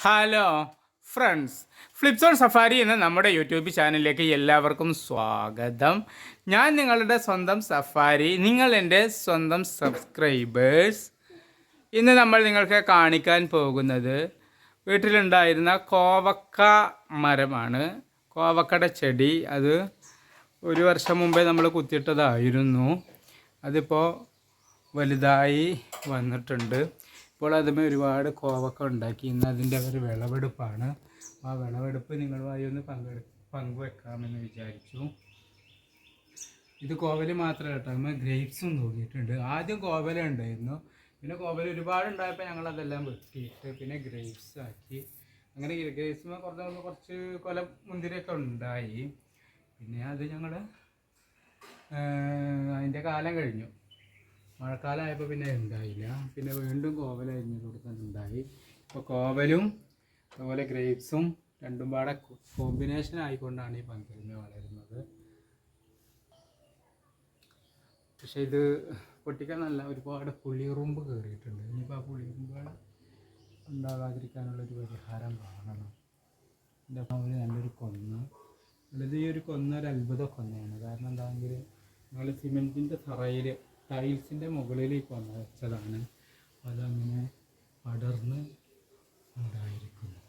Hello friends, ഫ്ലിപ്സോൺ safari എന്ന നമ്മുടെ YouTube ചാനലിലേക്ക് എല്ലാവർക്കും സ്വാഗതം. ഞാൻ നിങ്ങളുടെ സ്വന്തം സഫാരി, നിങ്ങൾ എൻ്റെ സ്വന്തം സബ്സ്ക്രൈബേഴ്സ്. ഇന്ന് നമ്മൾ നിങ്ങൾക്ക് കാണിക്കാൻ പോകുന്നത് വീട്ടിലുണ്ടായിരുന്ന കോവക്ക മരമാണ്. കോവക്കയുടെ ചെടി അത് ഒരു വർഷം മുമ്പേ നമ്മൾ കുത്തിയിട്ടതായിരുന്നു. അതിപ്പോൾ വലുതായി വന്നിട്ടുണ്ട്. ഇപ്പോൾ അതുമേ ഒരുപാട് കോവക്ക ഉണ്ടാക്കി. ഇന്ന് അതിൻ്റെ ഒരു വിളവെടുപ്പാണ്. ആ വിളവെടുപ്പ് നിങ്ങളുമായി ഒന്ന് പങ്കുവെക്കാമെന്ന് വിചാരിച്ചു. ഇത് കോവല് മാത്രമല്ല കേട്ടോ, നമ്മൾ ഗ്രേപ്സും നോക്കിയിട്ടുണ്ട്. ആദ്യം കോവല ഉണ്ടായിരുന്നു, പിന്നെ കോവൽ ഒരുപാട് ഉണ്ടായപ്പോൾ ഞങ്ങളതെല്ലാം വെട്ടിയിട്ട് പിന്നെ ഗ്രേപ്സ് ആക്കി. അങ്ങനെ ഗ്രേപ്സ് കുറച്ച് കൊല മുന്തിരിയൊക്കെ ഉണ്ടായി. പിന്നെ അത് ഞങ്ങൾ അതിൻ്റെ കാലം കഴിഞ്ഞു. മഴക്കാലമായപ്പോൾ പിന്നെ ഉണ്ടായില്ല. പിന്നെ വീണ്ടും കോവൽ അരിഞ്ഞ് കൊടുക്കുന്നുണ്ടായി. ഇപ്പോൾ കോവലും അതുപോലെ ഗ്രേപ്സും രണ്ടും പാടെ കോമ്പിനേഷൻ ആയിക്കൊണ്ടാണ് ഈ പന്തലിന് വളരുന്നത്. പക്ഷെ ഇത് പൊട്ടിക്കാൻ നല്ല ഒരുപാട് പുളിയുറുമ്പ് കയറിയിട്ടുണ്ട്. ഇനിയിപ്പോൾ ആ പുളിയുറുമ്പുകൾ ഉണ്ടാകാതിരിക്കാനുള്ളൊരു പരിഹാരം കാണണം. എൻ്റെ കോവൽ നല്ലൊരു കൊന്ന, അല്ലാതെ ഈ ഒരു കൊന്ന ഒരു അത്ഭുത കൊന്നയാണ്. കാരണം എന്താണെങ്കിൽ ഞങ്ങൾ സിമെൻറ്റിൻ്റെ തറയിൽ ടൈൽസിൻ്റെ മുകളിലേക്ക് വന്ന് വെച്ചതാണ്. അതങ്ങനെ പടർന്ന് ഉണ്ടായിരിക്കുന്നു.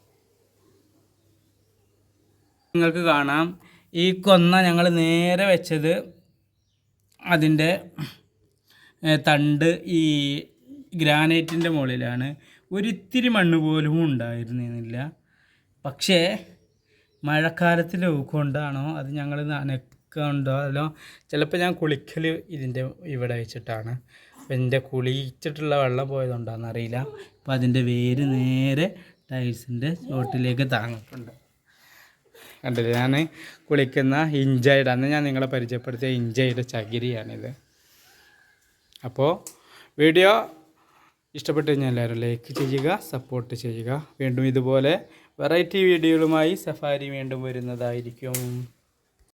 നിങ്ങൾക്ക് കാണാം, ഈ കൊന്ന ഞങ്ങൾ നേരെ വെച്ചത് അതിൻ്റെ തണ്ട് ഈ ഗ്രാനൈറ്റിൻ്റെ മുകളിലാണ്. ഒരിത്തിരി മണ്ണ് പോലും ഉണ്ടായിരുന്നില്ല. പക്ഷേ മഴക്കാലത്തിൻ്റെ കൊണ്ടാണോ അത് ഞങ്ങൾ നനക്കുണ്ടോ അതോ ചിലപ്പോൾ ഞാൻ കുളിക്കൽ ഇതിൻ്റെ ഇവിടെ വെച്ചിട്ടാണ്. അപ്പോൾ എൻ്റെ കുളിച്ചിട്ടുള്ള വെള്ളം പോയതുകൊണ്ടാണെന്ന് അറിയില്ല. അപ്പോൾ അതിൻ്റെ വേര് നേരെ ടൈൽസിൻ്റെ ചോട്ടിലേക്ക് താങ്ങിട്ടുണ്ട്. കണ്ടില്ലേ, ഞാൻ കുളിക്കുന്ന ഇഞ്ചയുടെ അന്ന് ഞാൻ നിങ്ങളെ പരിചയപ്പെടുത്തിയ ഇഞ്ചയുടെ ചകിരിയാണിത്. അപ്പോൾ വീഡിയോ ഇഷ്ടപ്പെട്ടു കഴിഞ്ഞാൽ എല്ലാവരും ലൈക്ക് ചെയ്യുക, സപ്പോർട്ട് ചെയ്യുക. വീണ്ടും ഇതുപോലെ വെറൈറ്റി വീഡിയോകളുമായി സഫാരി വീണ്ടും വരുന്നതായിരിക്കും.